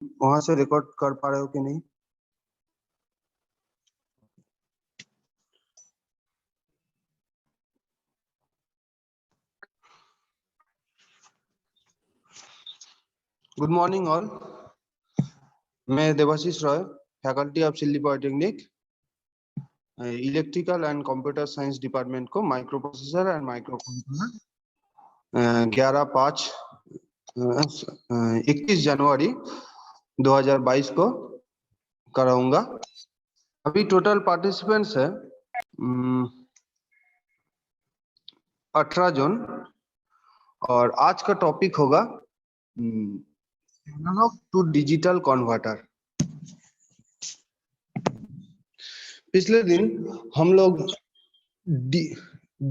वहां से रिकॉर्ड कर पा रहे हो कि नहीं? Good morning all. मैं Debashish Roy, faculty of Silli polytechnic, electrical and computer science department को microprocessor and microcontroller 21 जनवरी 2022 को कराऊंगा। अभी टोटल पार्टिसिपेंट्स है 18 जन और आज का टॉपिक होगा एनालॉग टू डिजिटल कन्वर्टर। पिछले दिन हम लोग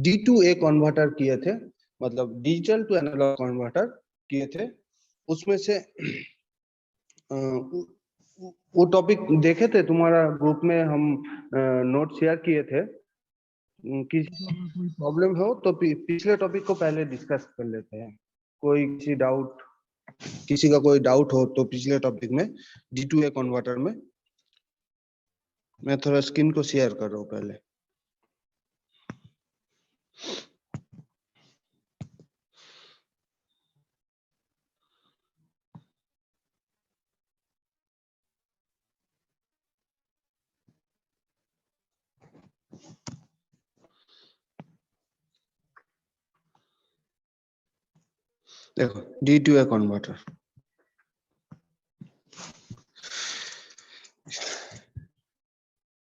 D2A कन्वर्टर किए थे, मतलब डिजिटल टू एनालॉग कन्वर्टर किए थे। उसमें से वो टॉपिक देखे थे, तुम्हारा ग्रुप में हम नोट शेयर किए थे। किसी को कोई प्रॉब्लम हो तो पिछले टॉपिक को पहले डिस्कस कर लेते हैं। किसी का कोई डाउट हो तो पिछले टॉपिक में D2A कन्वर्टर में मैं थोड़ा स्क्रीन को शेयर कर रहा हूँ पहले। देखो D2A कन्वर्टर,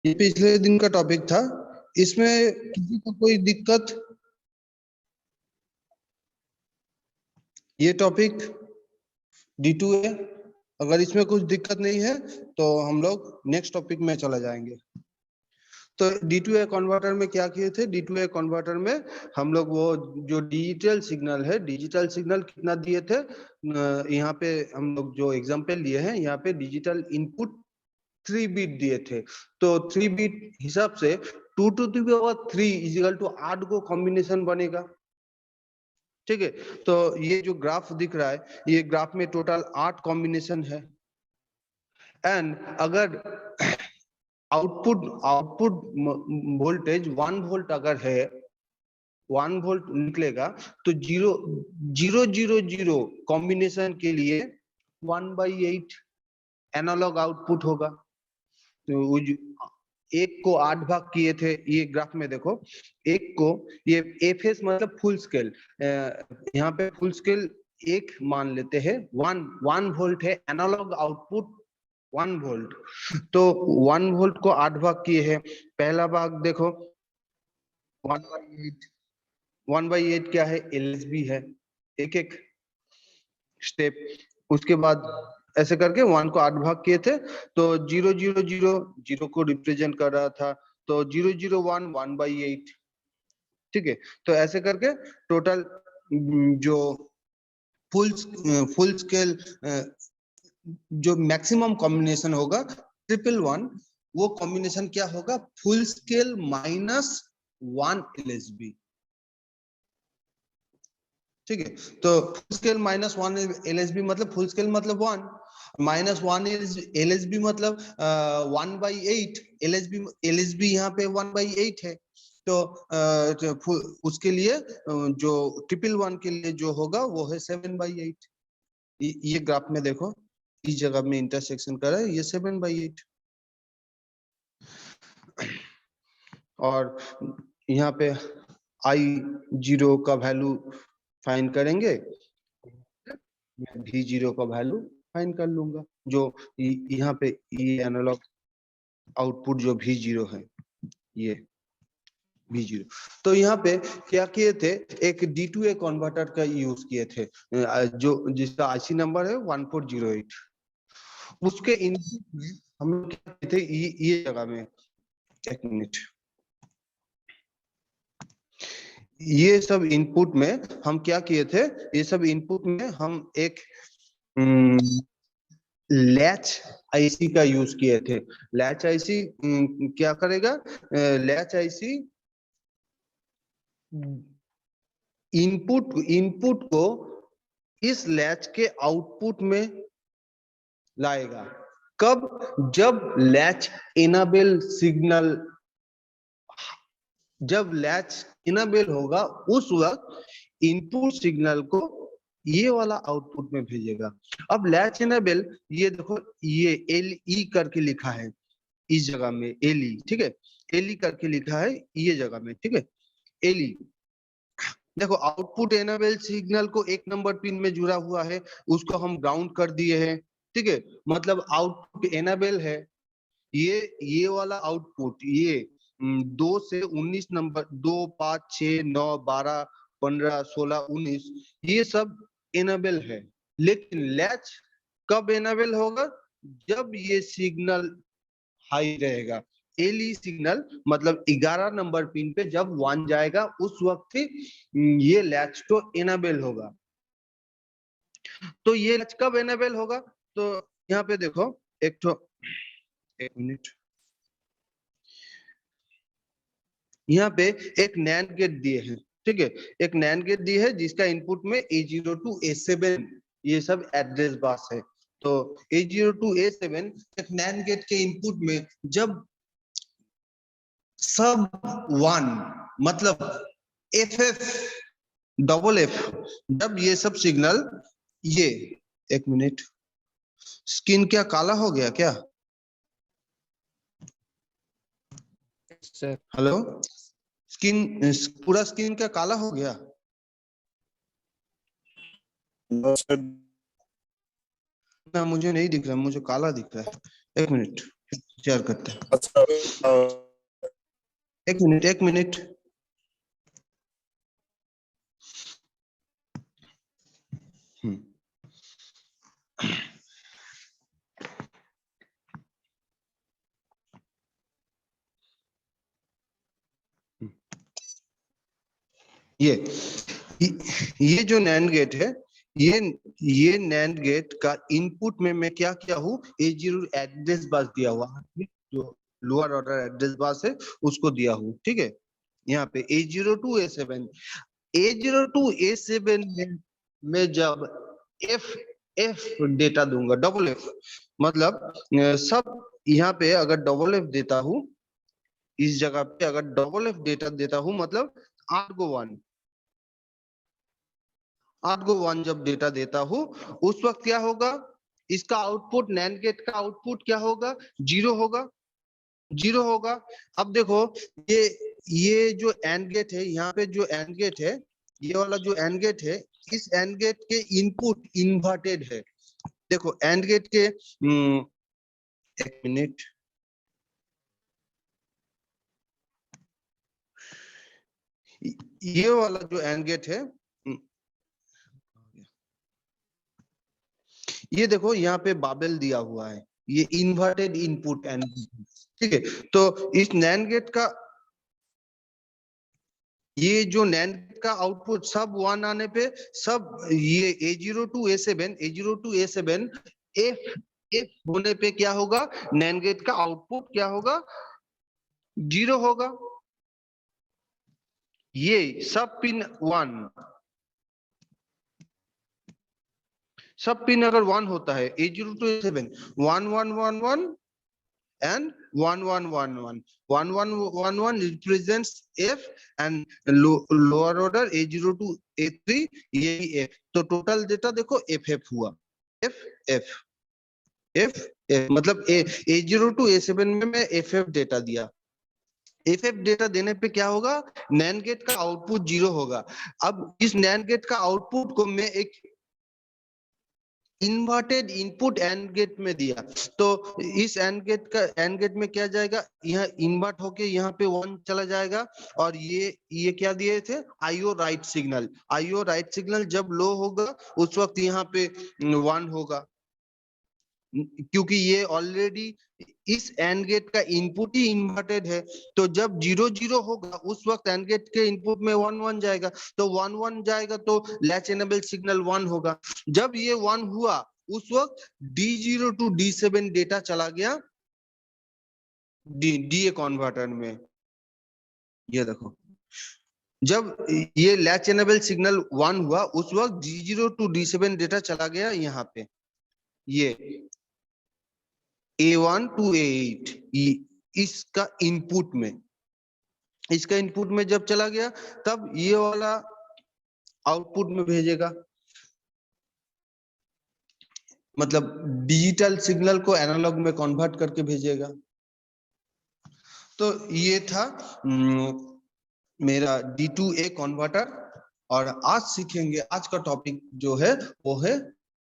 ये पिछले दिन का टॉपिक था। इसमें किसी को कोई दिक्कत? ये टॉपिक D2A, अगर इसमें कुछ दिक्कत नहीं है तो हम लोग नेक्स्ट टॉपिक में चला जाएंगे। तो D2A कन्वर्टर में क्या किए थे? D2A कन्वर्टर में हम लोग वो जो डिजिटल सिग्नल कितना दिए थे, यहाँ पे हम लोग जो एग्जांपल लिए हैं, यहाँ पे डिजिटल इनपुट 3 बिट दिए थे। तो 3 बिट हिसाब से 2 to the power 3 is equal to 8 को कॉम्बिनेशन बनेगा। ठीक है, तो ये जो ग्राफ दिख रहा है, ये ग्राफ में टोटल 8 कॉम्बिनेशन है। एंड अगर आउटपुट वोल्टेज 1 वोल्ट अगर है, 1 वोल्ट निकलेगा तो 0 कॉम्बिनेशन के लिए 1/8 एनालॉग आउटपुट होगा। तो एक को 8 भाग किए थे, ये ग्राफ में देखो। एक को ये एफएस मतलब फुल स्केल, यहाँ पे फुल स्केल एक मान लेते हैं। 1 वोल्ट है एनालॉग आउटपुट, 1 वोल्ट। तो 1 वोल्ट को 8 भाग किए हैं। पहला भाग देखो 1/8। 1/8 क्या है? एलएसबी है, एक एक स्टेप। उसके बाद ऐसे करके 1 को 8 भाग किए थे, तो 0 को रिप्रेजेंट कर रहा था, तो 001 1/8। ठीक है, तो ऐसे करके टोटल जो फुल स्केल जो मैक्सिमम कॉम्बिनेशन होगा 111, वो कॉम्बिनेशन क्या होगा? Full scale minus 1 LSB. ठीक है, तो फुल स्केल माइनस 1 एलएसबी मतलब फुल स्केल मतलब 1, माइनस 1 एलएसबी मतलब 1/8 एलएसबी यहाँ पे 1/8 है। तो उसके लिए जो 111 के लिए जो होगा वो है 7/8। ये ग्राफ में देखो, इस जगह में इंटरसेक्शन कर रहा है, ये 7/8। और यहाँ पे I0 का वैल्यू फाइंड करेंगे, मैं V0 का वैल्यू फाइंड कर लूंगा। जो यहाँ पे ये एनालॉग आउटपुट जो V0 है, ये V0। तो यहाँ पे क्या किए थे? एक D2A कन्वर्टर का यूज किए थे, जो जिसका आईसी नंबर है 1408। उसके इनपुट में हम लोग क्या किए थे? ये जगह में, एक मिनट, ये सब इनपुट में हम क्या किए थे? ये सब इनपुट में हम एक लैच आईसी का यूज किए थे। लैच आईसी क्या करेगा? लैच आईसी इनपुट को इस लैच के आउटपुट में लाएगा। कब? जब लैच इनेबल सिग्नल, जब लैच इनेबल होगा उस वक्त इनपुट सिग्नल को ये वाला आउटपुट में भेजेगा। अब लैच इनेबल, ये देखो ये एल ई करके लिखा है इस जगह में, एल ई, ठीक है, एल ई करके लिखा है ये जगह में, ठीक है, एल ई। देखो आउटपुट इनेबल सिग्नल को एक नंबर पिन में जुड़ा हुआ है, उसको हम ग्राउंड कर दिए हैं, ठीक है, मतलब आउटपुट इनेबल है। ये वाला आउटपुट, ये 2 से 19 नंबर, 2, 5, 6, 9, 12, 15, 16, 19, ये सब इनेबल है। लेकिन लैच कब इनेबल होगा? जब ये सिग्नल हाई रहेगा। एलई सिग्नल मतलब 11 नंबर पिन पे जब 1 जाएगा उस वक्त ही ये लैच तो इनेबल होगा। तो ये लैच कब इनेबल होगा? तो यहाँ पे देखो एक मिनट, यहाँ पे एक नैंड गेट दिए हैं, ठीक है, एक नैंड गेट दिए है जिसका इनपुट में A0 to A7 ये सब एड्रेस बस है। तो A0 to A7 एक नैंड गेट के इनपुट में जब सब 1 मतलब FF डबल F, जब ये सब सिग्नल, ये एक मिनट, स्किन क्या काला हो गया क्या? हेलो, स्किन, पूरा स्किन क्या काला हो गया? ना मुझे नहीं दिख रहा, मुझे काला दिख रहा है। एक मिनट शेयर करते हैं। एक मिनट, एक मिनट। ये जो नैंड गेट है, ये नैंड गेट का इनपुट में मैं क्या किया हूँ, A0 एड्रेस बस दिया हुआ है, जो लोअर ऑर्डर एड्रेस बस है उसको दिया हूँ, ठीक है। यहाँ पे A0 to A7, A0 to A7 में जब F डेटा दूंगा, डबल F मतलब सब, यहाँ पे अगर डबल F देता हूँ, इस जगह पे अगर डबल F डेटा देता हूँ मतलब 8 को 1, 8 को 1 जब डेटा देता हूँ उस वक्त क्या होगा, इसका आउटपुट, नैंड गेट का आउटपुट क्या होगा, 0 होगा, 0 होगा। अब देखो ये जो एंड गेट है, यहाँ पे जो एंड गेट है, ये वाला जो एंड गेट है, इस एंड गेट के इनपुट इन्वर्टेड है। देखो एंड गेट के एक मिनट, ये वाला जो एंड गेट है, ये देखो यहाँ पे बाबेल दिया हुआ है, ये इन्वर्टेड इनपुट एंड, ठीक है। तो इस नैंड गेट का, ये जो नैंड गेट का आउटपुट सब 1 आने पे सब ये A0 to A7 F होने पे क्या होगा, नैंड गेट का आउटपुट क्या होगा, 0 होगा। ये सब पिन 1, सब पिन अगर 1 होता है, A0 to A7 1 1 1 1 and 1 1 1 1 1 1 1 1 represents F and lower order A0 to A3 यही F। तो टोटल डेटा देखो FF हुआ, F F F F मतलब A0 to A7 में मैं FF डेटा दिया। FF डेटा देने पे क्या होगा, नैंड गेट का आउटपुट 0 होगा। अब इस नैंड गेट का आउटपुट को मैं एक इन्वर्टेड इनपुट एंड गेट में दिया, तो इस एंड गेट में क्या जाएगा, यह इन्वर्ट होके यहाँ पे 1 चला जाएगा। और ये क्या दिए थे, IO write signal, IO write signal जब लो होगा उस वक्त यहाँ पे 1 होगा, क्योंकि ये ऑलरेडी इस एंड गेट का इनपुट ही इन्वर्टेड है। तो जब 0 0 होगा उस वक्त एंड गेट के इनपुट में 1 1 जाएगा, तो 1 1 जाएगा तो लैच इनेबल सिग्नल 1 होगा। जब ये 1 हुआ उस वक्त D0 to D7 डेटा चला गया DA कन्वर्टर में। ये देखो जब ये लैच इनेबल सिग्नल 1 हुआ उस वक्त D0 to D7 डेटा चला गया यहाँ पे, ये A1 to A8 इसका इनपुट में जब चला गया तब ये वाला आउटपुट में भेजेगा, मतलब डिजिटल सिग्नल को एनालॉग में कन्वर्ट करके भेजेगा। तो ये था मेरा D2A कन्वर्टर। और आज सीखेंगे, आज का टॉपिक जो है वो है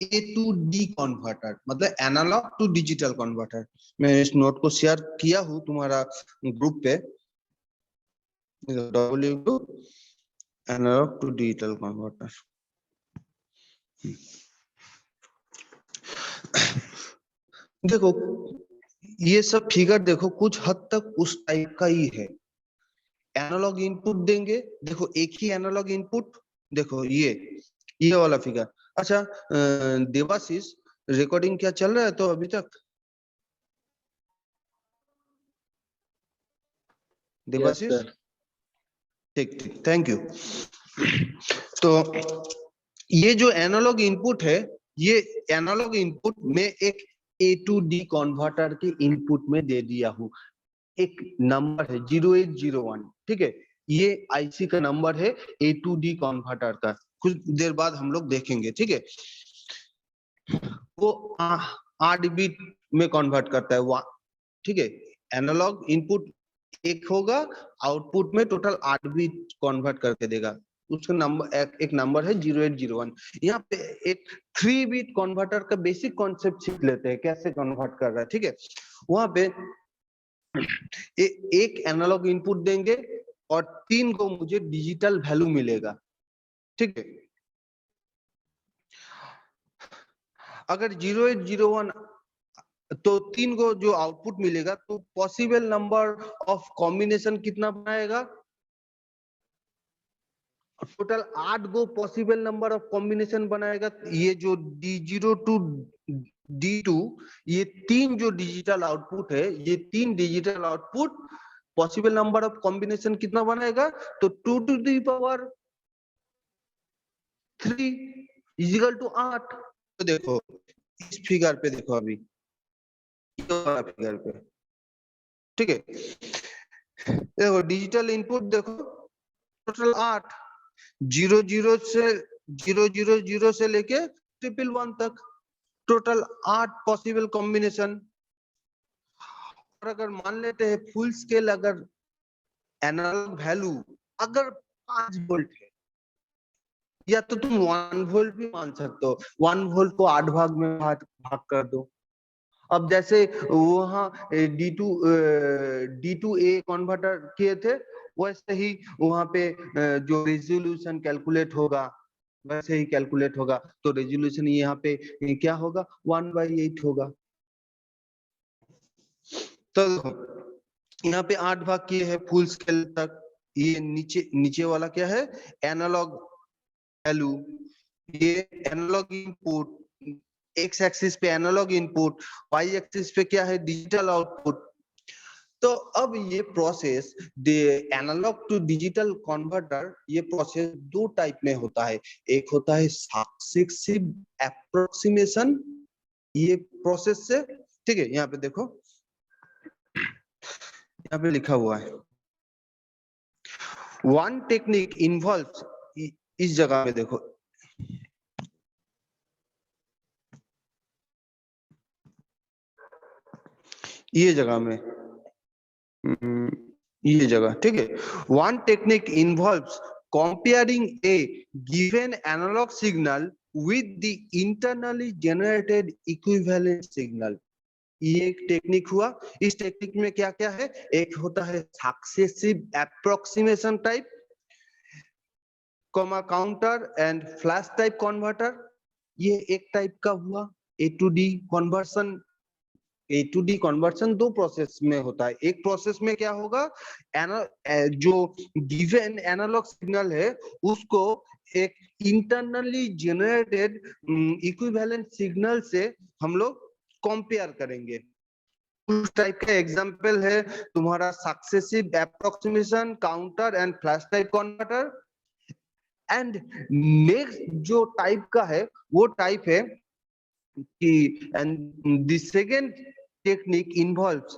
A to D कन्वर्टर, मतलब एनालॉग टू डिजिटल कन्वर्टर। मैं इस नोट को शेयर किया हूँ तुम्हारा ग्रुप पे, एनालॉग टू डिजिटल कन्वर्टर। देखो ये सब फिगर देखो कुछ हद तक उस टाइप का ही है। एनालॉग इनपुट देंगे, देखो एक ही एनालॉग इनपुट, देखो ये वाला फिगर। अच्छा देवाशीष, रिकॉर्डिंग क्या चल रहा है तो अभी तक? देवाशीष, ठीक ठीक, थैंक यू। तो ये जो एनालॉग इनपुट है, ये एनालॉग इनपुट में एक A to D कन्वर्टर के इनपुट में दे दिया हूँ। एक नंबर है 0801, ठीक है, ये आईसी का नंबर है A to D कन्वर्टर का। कुछ देर बाद हम लोग देखेंगे, ठीक है। वो 8 बिट में कन्वर्ट करता है, ठीक है। एनालॉग इनपुट एक होगा, आउटपुट में टोटल 8 बिट कन्वर्ट करके देगा। उसका नंबर एक नंबर है 0801। यहाँ पे एक 3 बिट कन्वर्टर का बेसिक कॉन्सेप्ट सीख लेते हैं, कैसे कन्वर्ट कर रहा है, ठीक है। वहां पे एक एनालॉग इनपुट देंगे और 3 को मुझे डिजिटल वैल्यू मिलेगा, ठीक है। अगर 0801 तो 3 को जो आउटपुट मिलेगा, तो पॉसिबल नंबर ऑफ कॉम्बिनेशन कितना बनाएगा? Total 8 go possible number of combination बनाएगा। ये जो D0 टू D2, ये 3 जो डिजिटल आउटपुट है, ये 3 digital output possible number of combination कितना बनाएगा? तो 2 to the power 3 is equal to 8। तो देखो इस फिगर पे देखो, अभी फिगर पे, ठीक है। देखो डिजिटल इनपुट देखो, टोटल 8, 000 से लेके 111 तक, टोटल 8 पॉसिबल कॉम्बिनेशन। और अगर मान लेते हैं फुल स्केल, अगर एनालॉग वैल्यू अगर 5 वोल्ट है, या तो तुम 1 वोल्ट भी मान सकते हो। 1 वोल्ट को 8 भाग में भाग कर दो। अब जैसे वहाँ D2A कन्वर्टर किए थे, वैसे ही वहाँ पे जो रेजोल्यूशन कैलकुलेट होगा वैसे ही कैलकुलेट होगा। तो रेजोल्यूशन यहाँ पे क्या होगा? 1/8 होगा। तो यहाँ पे 8 भाग किए हैं फुल स्केल तक। ये नीचे वाला क्या है? Analog value. ये एनालॉग इनपुट, एक्स एक्सिस पे एनालॉग इनपुट, वाई एक्सिस पे क्या है? Digital output. तो अब ये process analog to digital converter, ये प्रोसेस 2 टाइप में होता है। एक होता है सक्सेसिव एप्रोक्सीमेशन, ये प्रोसेस से, ठीक है। यहाँ पे देखो, यहाँ पे लिखा हुआ है वन टेक्निक इन्वॉल्व्स, इस जगह पे देखो, ये जगह में, ये जगह, ठीक है। One technique involves comparing a given analog signal with the internally generated equivalent signal। ये एक टेक्निक हुआ। इस टेक्निक में क्या क्या है? एक होता है successive approximation type, comma counter and flash type converter, ये एक टाइप का हुआ। A to D conversion, A to D conversion 2 process में होता है। एक प्रोसेस में क्या होगा? जो गिवन एनालॉग सिग्नल है उसको एक इंटरनली जनरेटेड इक्विवेलेंट सिग्नल से हम लोग कंपेयर करेंगे। उस टाइप का एग्जांपल है तुम्हारा successive approximation, counter and flash type converter. And next जो टाइप का है वो टाइप है कि, and the second technique involves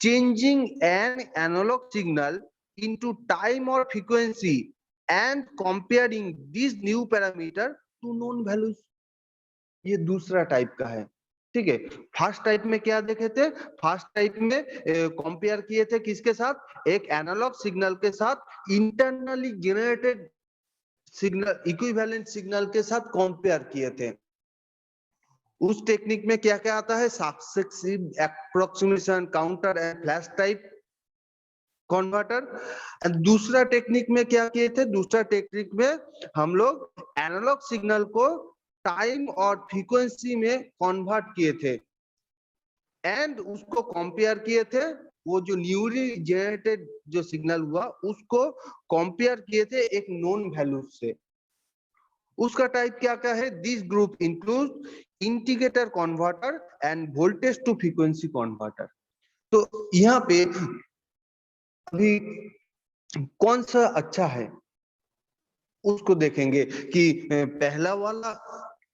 changing an analog signal into time or frequency and comparing these new parameter to known values. ये दूसरा type का है, ठीक है। फर्स्ट टाइप में क्या देखे थे, फर्स्ट टाइप में कंपेयर किए थे किसके साथ, एक एनालॉग सिग्नल के साथ internally generated signal, equivalent signal के साथ कंपेयर किए थे। उस टेक्निक में क्या क्या आता है, successive approximation, counter and flash type converter. And दूसरा टेक्निक में क्या किए थे, दूसरा टेक्निक में हम लोग एनालॉग सिग्नल को टाइम और फ्रीक्वेंसी में कन्वर्ट किए थे एंड उसको कंपेयर किए थे, वो जो न्यूली जनरेटेड जो सिग्नल हुआ उसको कंपेयर किए थे एक नोन वैल्यू से। उसका टाइप क्या क्या है, this group include integrator converter and voltage to frequency converter. तो यहाँ पे अभी कौन सा अच्छा है उसको देखेंगे कि पहला वाला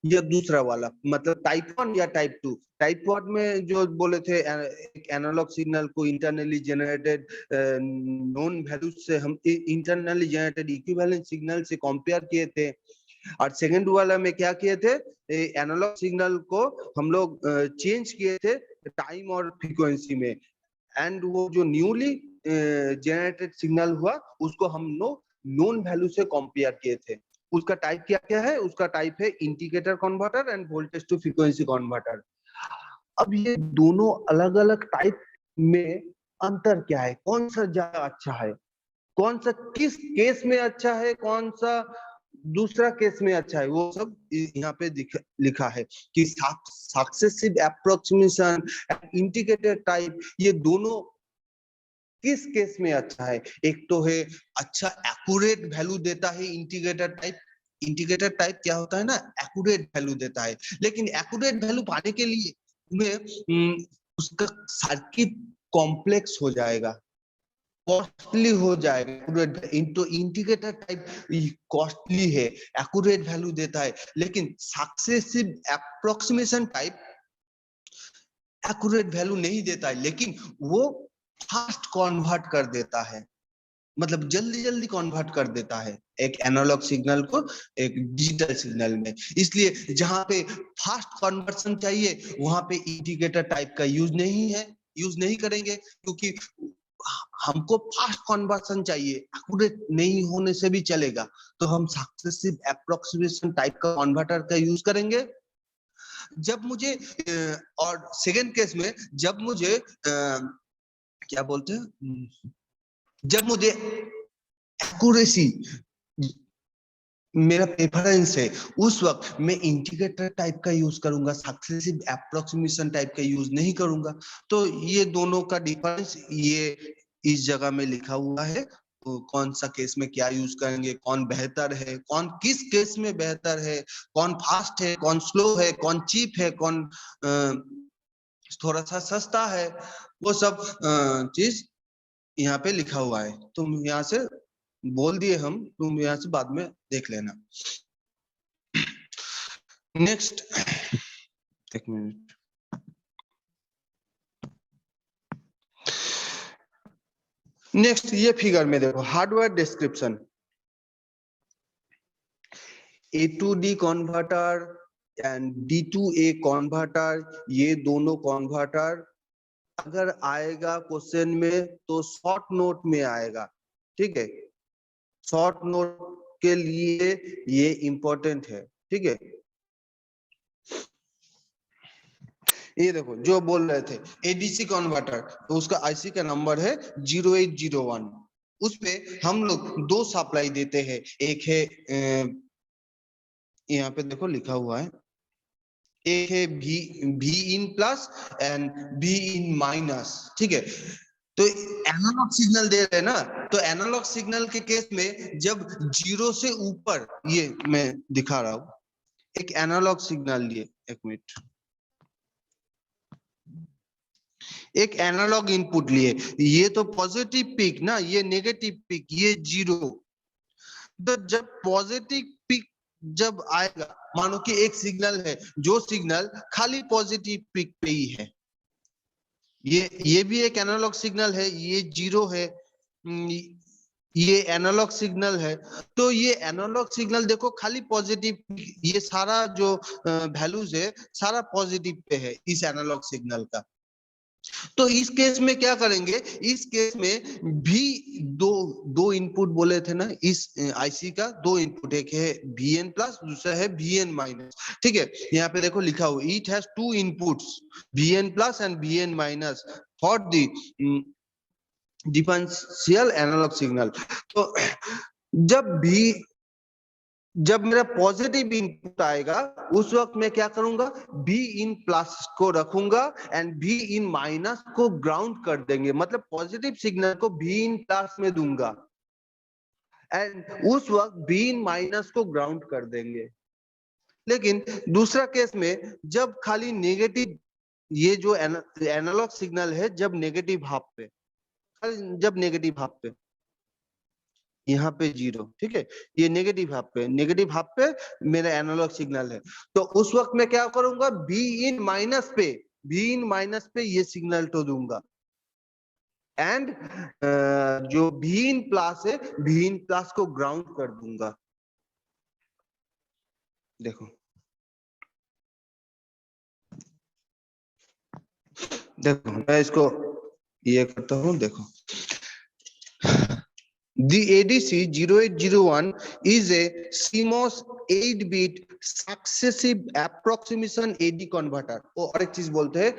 या दूसरा वाला, मतलब टाइप 1 या टाइप 2। टाइप 1 में जो बोले थे एक एनालॉग सिग्नल को इंटरनली जनरेटेड नोन वैल्यू से हम इंटरनली जनरेटेड इक्विवेलेंट सिग्नल से कंपेयर किए थे। और सेकंड वाला में क्या किए थे, एनालॉग सिग्नल को हम लोग चेंज किए थे टाइम और फ्रीक्वेंसी में एंड वो जो न्यूली जनरेटेड सिग्नल हुआ उसको हम लोग नोन वैल्यू से कंपेयर किए थे। उसका टाइप क्या क्या है, उसका टाइप है integrator converter and voltage to frequency converter. अब ये दोनों अलग अलग टाइप में अंतर क्या है, कौन सा ज्यादा अच्छा है, कौन सा किस केस में अच्छा है, कौन सा दूसरा केस में अच्छा है, वो सब यहाँ पे लिखा है कि successive approximation and integrated type, ये दोनों किस केस में अच्छा है। एक तो है अच्छा एक्यूरेट वैल्यू देता है इंटीग्रेटेड टाइप। इंटीग्रेटेड टाइप क्या होता है ना, एक्यूरेट वैल्यू देता है, लेकिन एक्यूरेट वैल्यू पाने के लिए में उसका सर्किट कॉम्प्लेक्स हो जाएगा, कॉस्टली हो जाएगा। तो इंटीग्रेटर टाइप कॉस्टली है, एक्यूरेट वैल्यू देता है, लेकिन successive approximation type accurate value नहीं देता है, लेकिन वो फास्ट कन्वर्ट कर देता है, मतलब जल्दी जल्दी कन्वर्ट कर देता है एक एनालॉग सिग्नल को एक डिजिटल सिग्नल में। इसलिए जहां पे फास्ट कन्वर्शन चाहिए वहां पे इंटीग्रेटर टाइप का यूज नहीं करेंगे, क्योंकि हमको फास्ट कन्वर्शन चाहिए, एक्यूरेट नहीं होने से भी चलेगा, तो हम सक्सेसिव एप्रोक्सीमेशन टाइप का कन्वर्टर का यूज करेंगे। जब मुझे और सेकंड केस में जब मुझे क्या बोलते हैं, जब मुझे एक्यूरेसी मेरा प्रेफरेंस है, उस वक्त मैं इंटीग्रेटर टाइप का यूज करूंगा, सक्सेसिव एप्रोक्सीमेशन टाइप का यूज नहीं करूंगा। तो ये दोनों का डिफरेंस ये इस जगह में लिखा हुआ है, तो कौन सा केस में क्या यूज करेंगे, कौन बेहतर है, कौन किस केस में बेहतर है, कौन फास्ट है, कौन स्लो है, कौन चीप है, कौन थोड़ा सा सस्ता है, वो सब चीज यहाँ पे लिखा हुआ है। तुम यहाँ से बोल दिए हम, तुम यहाँ से बाद में देख लेना। नेक्स्ट, एक मिनट, नेक्स्ट ये फिगर में देखो, hardware description, A2D converter and D2A converter, ये दोनों कन्वर्टर अगर आएगा क्वेश्चन में तो शॉर्ट नोट में आएगा, ठीक है, शॉर्ट नोट के लिए ये इंपॉर्टेंट है, ठीक है। ये देखो जो बोल रहे थे एडीसी कन्वर्टर, तो उसका आईसी का नंबर है 0801। उस पे हम लोग दो सप्लाई देते हैं, एक है यहाँ पे देखो लिखा हुआ है, एक है भी इन प्लस एंड भी इन माइनस, ठीक है। तो एनालॉग सिग्नल दे रहे हैं ना, तो एनालॉग सिग्नल के केस में जब 0 से ऊपर, ये मैं दिखा रहा हूं, एक एनालॉग सिग्नल लिए, एक मिनट, एक एनालॉग इनपुट लिए, ये तो पॉजिटिव पिक ना, ये नेगेटिव पिक, ये 0। तो जब पॉजिटिव पिक जब आएगा, मानो कि एक सिग्नल है, जो सिग्नल खाली पॉजिटिव पिक पे ही है, ये भी एक एनालॉग सिग्नल है, ये 0 है, ये एनालॉग सिग्नल है। तो ये एनालॉग सिग्नल देखो खाली पॉजिटिव, ये सारा जो वैल्यूज है सारा पॉजिटिव पे है इस एनालॉग सिग्नल का। तो इस केस में क्या करेंगे, इस केस में भी दो इनपुट बोले थे ना इस आईसी का, दो इनपुट, एक है Vn प्लस, दूसरा है Vn माइनस। ठीक है, यहाँ पे देखो लिखा हुआ it has two inputs Vn plus and Vn minus for the differential analog signal. तो जब मेरा पॉजिटिव इनपुट आएगा उस वक्त मैं क्या करूंगा, बी इन प्लस को रखूंगा एंड बी इन माइनस को ग्राउंड कर देंगे, मतलब पॉजिटिव सिग्नल को बी इन प्लस में दूंगा एंड उस वक्त बी इन माइनस को ग्राउंड कर देंगे। लेकिन दूसरा केस में जब खाली नेगेटिव, ये जो एनालॉग सिग्नल है जब नेगेटिव हाफ पे, जब नेगेटिव हाफ पे, यहाँ पे 0, ठीक है, ये नेगेटिव हाफ पे मेरा एनालॉग सिग्नल है। तो उस वक्त मैं क्या करूंगा, बी इन माइनस पे ये सिग्नल तो दूंगा एंड जो बी इन प्लस है, बी इन प्लस को ग्राउंड कर दूंगा। देखो देखो मैं इसको ये करता हूं, देखो The ADC 0801 is a CMOS 8-bit successive approximation AD converter। और एक चीज बोलते हैं,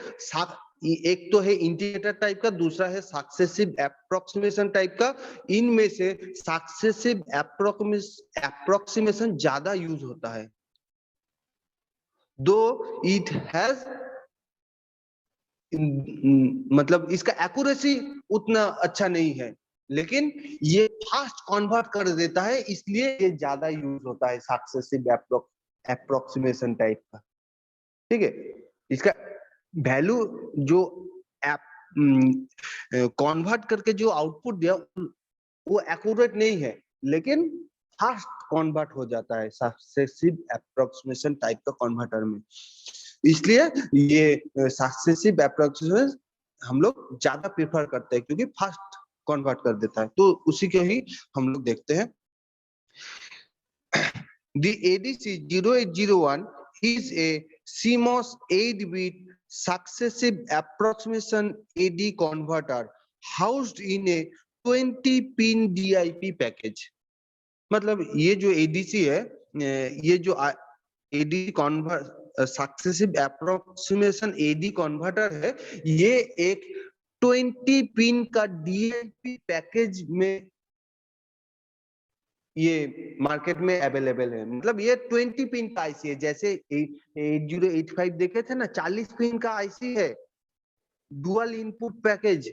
एक तो है इंटीग्रेटर टाइप का, दूसरा है सक्सेसिव एप्रोक्सीमेशन टाइप का। इनमें से सक्सेसिव एप्रोक्सीमेशन ज्यादा यूज होता है, दो इट हैज मतलब इसका एक्यूरेसी उतना अच्छा नहीं है, लेकिन ये फास्ट कन्वर्ट कर देता है, इसलिए ये ज्यादा यूज होता है सक्सेसिव एप्रोक्सीमेशन टाइप का। ठीक है, इसका वैल्यू जो कन्वर्ट करके जो आउटपुट दिया वो एक्यूरेट नहीं है, लेकिन फास्ट कन्वर्ट हो जाता है सक्सेसिव एप्रोक्सीमेशन टाइप का कन्वर्टर में। इसलिए ये सक्सेसिव एप्रोक्सीमेशन हम लोग ज्यादा प्रेफर करते हैं क्योंकि फास्ट कन्वर्ट कर देता है। तो उसी के ही हम लोग देखते हैं। The ADC 0801 is a CMOS 8-bit successive approximation AD converter housed in a 20-pin DIP package। मतलब ये जो ADC है, ये जो AD successive approximation AD converter है, ये एक 20 पिन का DIP पैकेज में ये मार्केट में अवेलेबल है। मतलब ये 20 पिन का आईसी है, जैसे 8085 देखे थे ना, 40 पिन का आईसी है, डुअल इनपुट पैकेज।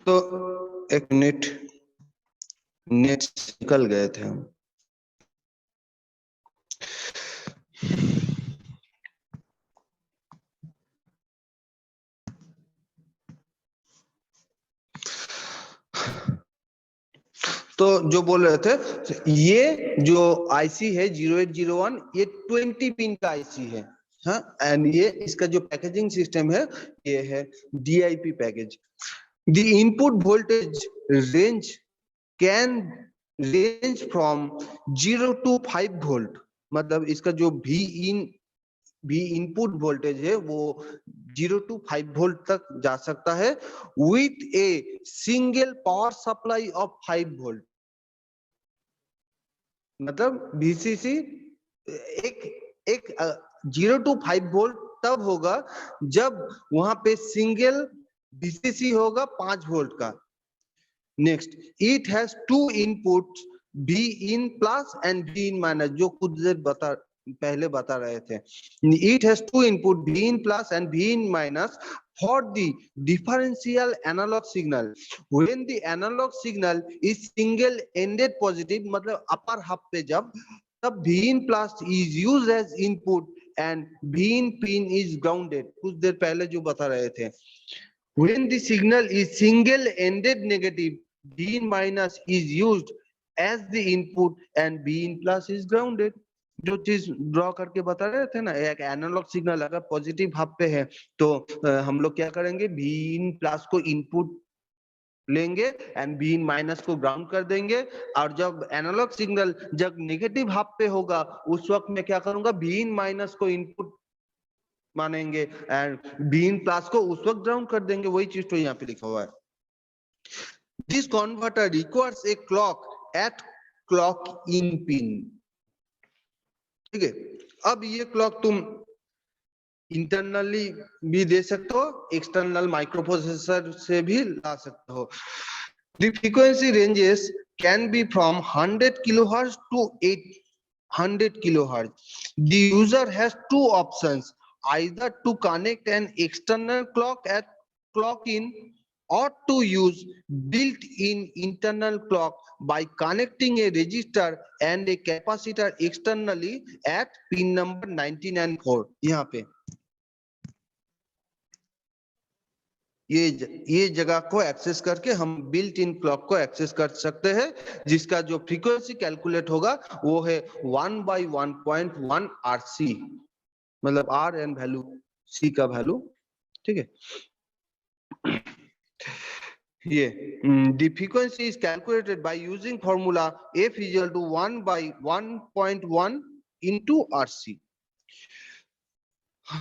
तो एक मिनट, नेट निकल गए थे हम। तो जो बोल रहे थे, ये जो आईसी है 0801, ये 20 पिन का आईसी है। हाँ, एंड ये इसका जो पैकेजिंग सिस्टम है ये है DIP package. The input voltage range can range from 0 to 5 volt. मतलब इसका जो भी इनपुट वोल्टेज है वो 0 to 5 वोल्ट तक जा सकता है with a single power supply of 5 volt. मतलब VCC एक 0 to 5 वोल्ट तब होगा जब वहां पे सिंगल VCC होगा 5 वोल्ट का। Next, it has two inputs V in plus and V in minus, जो कुछ देर पहले बता रहे थे। It has two input V in plus and V in minus for the differential analog signal when the analog signal is single ended positive, मतलब upper half पे जब, तब V in plus is used as input and V in pin is grounded। कुछ देर पहले जो बता रहे थे, When the signal is single-ended negative, Bin minus is used as the input and Bin plus is grounded. जो चीज draw करके बता रहे थे ना, एक एनालॉग सिग्नल अगर पॉजिटिव हाफ पे है तो हम लोग क्या करेंगे, Bin प्लस को इनपुट लेंगे एंड Bin माइनस को ग्राउंड कर देंगे। और जब एनालॉग सिग्नल जब नेगेटिव हाफ पे होगा उस वक्त मैं क्या करूंगा, Bin माइनस को इनपुट मानेंगे एंड Bin प्लस को उस वक्त ग्राउंड कर देंगे। वही चीज तो यहाँ पे लिखा हुआ है। This converter requires a clock at clock in pin. ठीक है, अब ये क्लॉक तुम इंटरनली भी दे सकते हो, एक्सटर्नल माइक्रोप्रोसेसर से भी ला सकते हो। The frequency ranges can be from 100 kilohertz to 800 kilohertz. The user has two options, either to connect an external clock at clock in or to use built-in internal clock by connecting a register and a capacitor externally at pin number 19 and 4. यहाँ पे ये जगह को access करके हम built in clock को access कर सकते हैं, जिसका जो फ्रीक्वेंसी कैलकुलेट होगा वो है 1/1.1 RC, मतलब R एंड वैल्यू C का वैल्यू। ठीक है, ये the frequency is calculated by using formula F is equal to 1/1.1 into RC।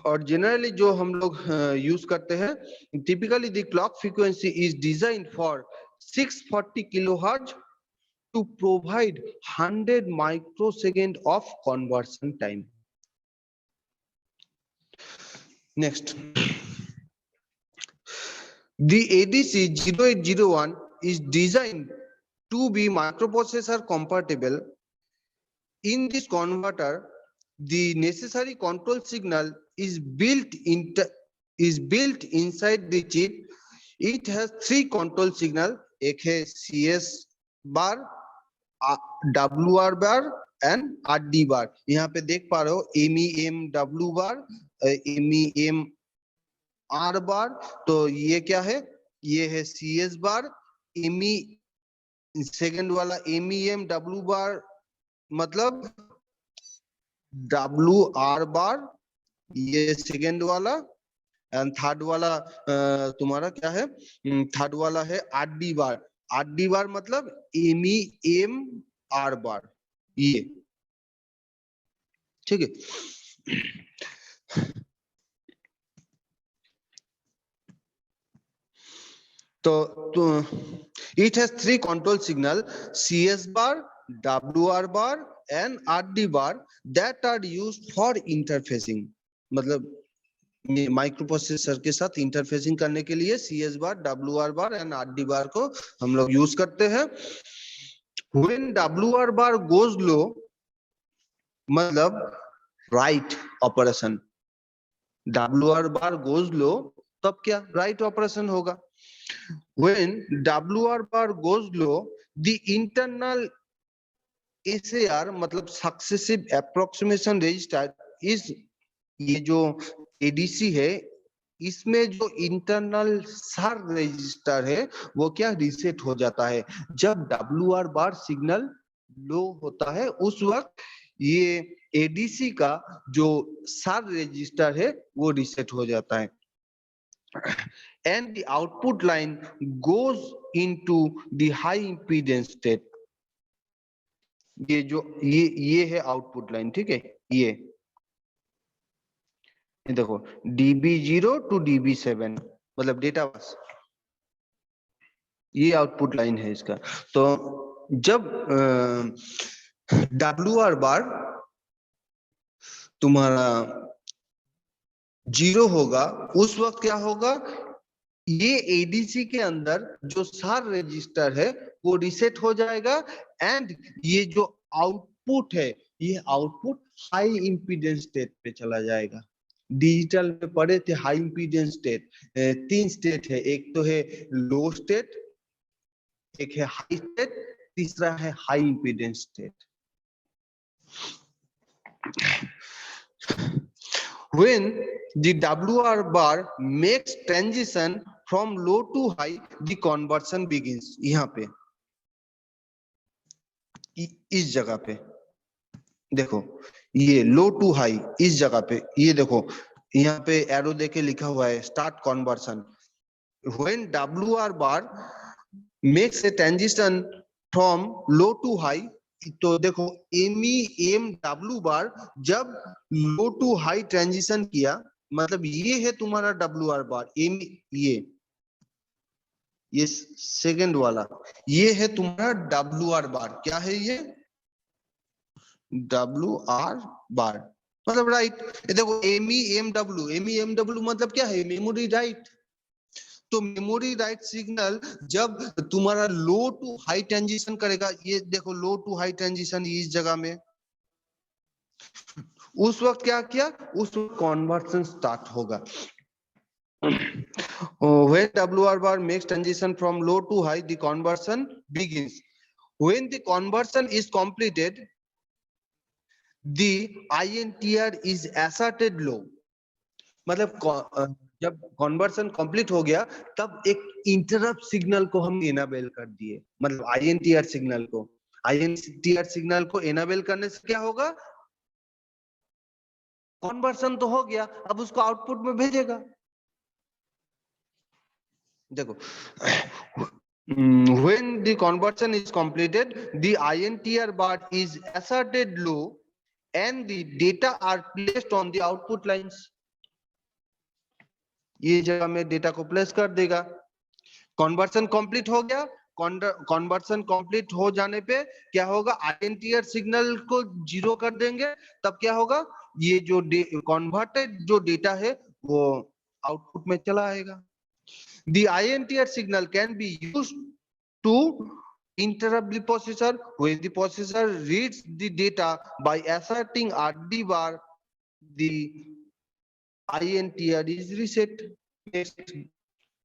और जनरली जो हम लोग यूज करते हैं, typically the clock frequency is design for 640 kilohertz to provide 100 microsecond of conversion time. Next, the ADC 0801 is designed to be microprocessor compatible. In this converter, the necessary control signal is built inside the chip. It has three control signal, एक है CS bar, WR bar and RD bar। यहाँ पे देख पा रहे हो MEM W bar, MEM R bar। तो ये क्या है, ये है CS bar, सेकेंड वाला MEM W bar मतलब WR bar, ये सेकेंड वाला, एंड थर्ड वाला तुम्हारा क्या है, थर्ड वाला है RD बार। RD बार मतलब MEM R बार, ये। ठीक है, तो it has three control signal, CS bar, WR bar and RD bar that are used for interfacing। मतलब माइक्रोप्रोसेसर के साथ इंटरफेसिंग करने के लिए CS bar, WR bar and RD बार को हम लोग यूज करते हैं। When WR bar goes low, मतलब write operation, WR bar goes low तब क्या, राइट ऑपरेशन होगा। When WR bar goes low, the internal SAR मतलब सक्सेसिव एप्रोक्सीमेशन रजिस्टर इज, ये जो ADC है इसमें जो इंटरनल SAR रजिस्टर है वो क्या रीसेट हो जाता है। जब WR बार सिग्नल लो होता है उस वक्त ये ADC का जो SAR रजिस्टर है वो रीसेट हो जाता है and the output line goes into the high impedance state। ये जो ये है आउटपुट लाइन। ठीक है, ये देखो DB0 टू DB7 मतलब डेटा बस, ये आउटपुट लाइन है इसका। तो जब WR बार तुम्हारा 0 होगा उस वक्त क्या होगा, ये ADC के अंदर जो SAR रजिस्टर है वो रीसेट हो जाएगा एंड ये जो आउटपुट है ये आउटपुट हाई इंपीडेंस स्टेट पे चला जाएगा। डिजिटल में पढ़े थे हाई इंपीडेंस स्टेट, तीन स्टेट है, एक तो है लो स्टेट, एक है हाई स्टेट, तीसरा है high impedance state. When the WR bar makes transition from low to high the conversion begins। यहाँ पे इस जगह पे देखो, ये लो टू हाई इस जगह पे, ये देखो यहाँ पे एरो देके लिखा हुआ है start conversion. When WR bar makes a transition from low to high, तो देखो MW बार जब लो टू हाई ट्रांजिशन किया, मतलब ये है तुम्हारा WR बार, ये सेकंड वाला, ये है तुम्हारा WR बार। क्या है ये? WR बार मतलब राइट। देखो MEMW मतलब क्या है? Memory write. तो मेमोरी राइट सिग्नल जब तुम्हारा लो टू हाई ट्रांजिशन करेगा, ये देखो लो टू हाई ट्रांजिशन इस जगह में, उस वक्त क्या किया? उस वक्त कन्वर्शन स्टार्ट होगा। When WR bar makes transition from low to high, the conversion begins. When the conversion is completed, the INTR is asserted low। मतलब जब कन्वर्सन कंप्लीट हो गया तब एक इंटरप्ट सिग्नल को हम इनेबल कर दिए, मतलब INTR सिग्नल को। INTR सिग्नल को इनेबल करने से क्या होगा? कन्वर्सन तो हो गया, अब उसको आउटपुट में भेजेगा। देखो when the conversion is completed, the INTR bar is asserted low and the data are placed on the output lines। ये जगह में डेटा को प्लेस कर देगा। कन्वर्सन कंप्लीट हो गया, कन्वर्सन कंप्लीट हो जाने पे क्या होगा? INTR सिग्नल को जीरो कर देंगे, तब क्या होगा? ये जो कन्वर्टेड जो डेटा है वो आउटपुट में चला आएगा। The INTR signal can be used to interrupt the processor when the processor reads the data by asserting RD bar, the INTR is reset।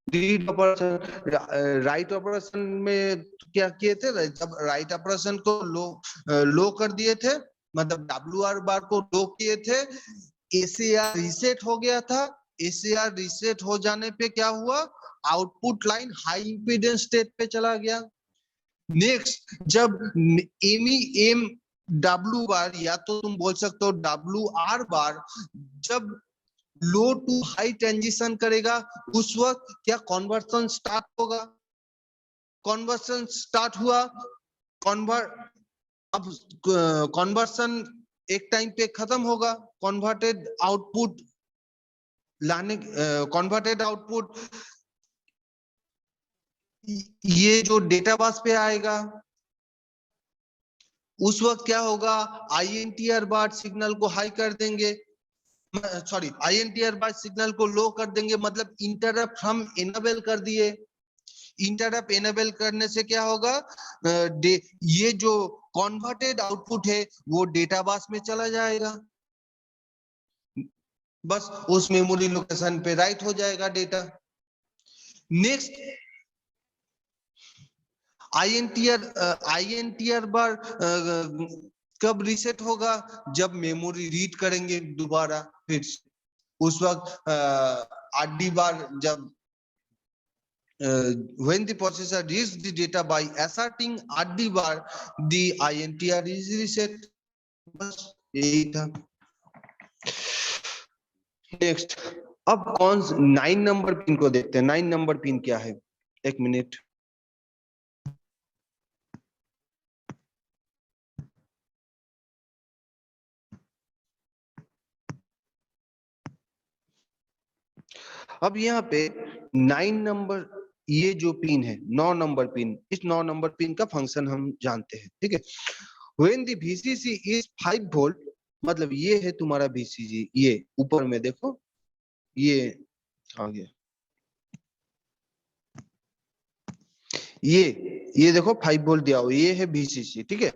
Read operation, write operation में क्या किए थे? जब राइट ऑपरेशन को लो कर दिए थे, मतलब WR बार को लो किए थे, SAR रीसेट हो गया था। SAR रीसेट हो जाने पे क्या हुआ? Output line high impedance state पे चला गया। नेक्स्ट जब MEMW बार या तो तुम बोल सकते हो WR बार जब लो टू हाई ट्रांजिशन करेगा, उस वक्त क्या कन्वर्सन स्टार्ट होगा? कन्वर्सन स्टार्ट हुआ, अब कन्वर्सन एक टाइम पे खत्म होगा। कन्वर्टेड आउटपुट लाने, कन्वर्टेड आउटपुट ये जो डेटा बस पे आएगा, उस वक्त क्या होगा? INTR बार सिग्नल को हाई कर देंगे, सॉरी INTR बार सिग्नल को लो कर देंगे, मतलब इंटरप्ट हम इनेबल कर दिए। इंटरप्ट इनेबल करने से क्या होगा? ये जो कन्वर्टेड आउटपुट है वो डेटा बस में चला जाएगा, बस उस मेमोरी लोकेशन पे राइट हो जाएगा डेटा। नेक्स्ट INTR बार कब रीसेट होगा? जब मेमोरी रीड करेंगे दोबारा फिर उस वक्त RD बार जब when the processor reads the data by asserting RD bar, the INTR is reset। बस यही था। नेक्स्ट अब कौन 9 नंबर पिन को देखते हैं। 9 नंबर पिन क्या है? एक मिनट। अब यहाँ पे 9 नंबर, ये जो पिन है 9 नंबर पिन, इस 9 नंबर पिन का फंक्शन हम जानते हैं, ठीक है। When the VCC is 5 volt, मतलब ये है तुम्हारा VCC, ये ऊपर में देखो, ये आ गया, ये देखो 5 वोल्ट दिया हुआ, ये है VCC, ठीक है।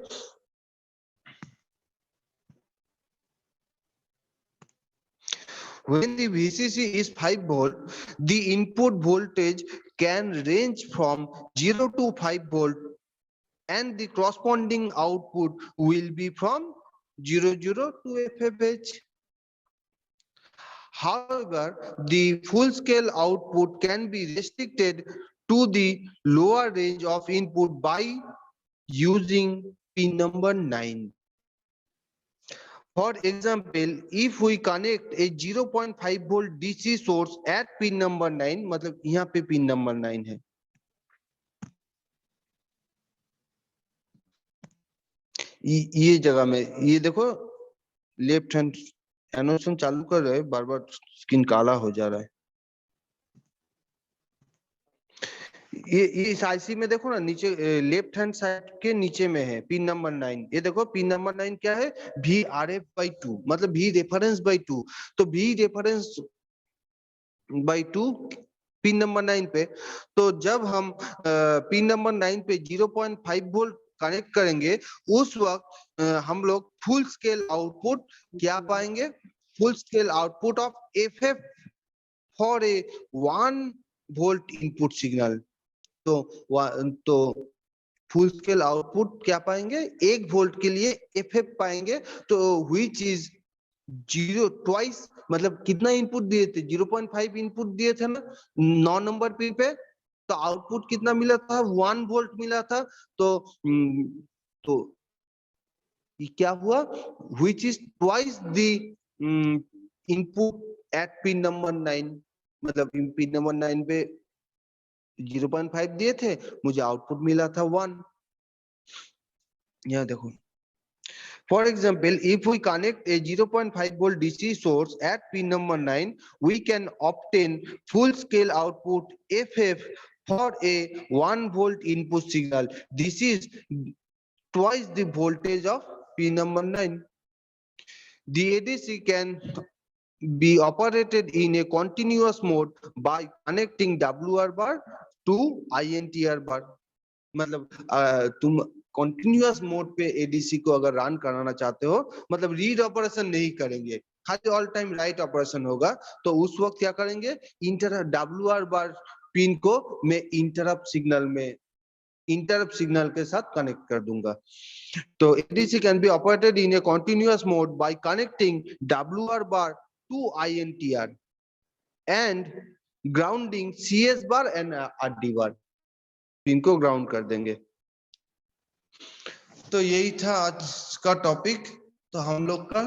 When the VCC is 5 volt, the input voltage can range from 0 to 5 volt and the corresponding output will be from 00 to FFH। However, the full scale output can be restricted to the lower range of input by using pin number 9. For example, if we connect a 0.5 volt DC source at pin number 9, मतलब यहाँ पे pin number 9 है, ये जगह में ये देखो left hand animation चालू कर रहे हैं, बार बार स्क्रीन काला हो जा रहा है। ये इस आईसी में देखो ना, नीचे लेफ्ट हैंड साइड के नीचे में है पिन नंबर 9। ये देखो पिन नंबर 9 क्या है, VRF/2, मतलब V रेफरेंस बाई 2। तो V reference by 2 pin number 9 पे। तो जब हम पिन नंबर 9 पे 0.5 वोल्ट कनेक्ट करेंगे, उस वक्त हम लोग फुल स्केल आउटपुट क्या पाएंगे, full scale output of FF for a 1 volt input signal. तो फुल स्केल आउटपुट क्या पाएंगे, 1 वोल्ट के लिए FF पाएंगे। तो व्हिच इज 0 ट्वाइस, मतलब कितना इनपुट दिए थे, 0.5 इनपुट दिए थे ना 9 नंबर पिन पे, तो आउटपुट कितना मिला था, 1 वोल्ट मिला था। तो ये क्या हुआ, which is twice the input at pin number 9, मतलब पिन नंबर 9 पे 0.5 दिए थे, मुझे आउटपुट मिला था 1। यहाँ देखो, for example, if we connect a 0.5 volt DC source at pin number 9, we can obtain full scale output FF for a 1 volt input signal. This is twice the voltage of pin number 9. The ADC can be operated in a continuous mode by connecting WR bar to INTR bar. मतलब तुम continuous mode पे ADC को अगर run कराना चाहते हो, मतलब read operation नहीं करेंगे, खाली ऑल टाइम राइट ऑपरेशन होगा, तो उस वक्त क्या करेंगे, WR बार पिन को मैं इंटरप्ट सिग्नल के साथ कनेक्ट कर दूंगा। तो ADC can be operated in a continuous mode by connecting WR bar to INTR and grounding CS bar and RD bar, pin को ग्राउंड कर देंगे। तो यही था आज का टॉपिक। तो हम लोग का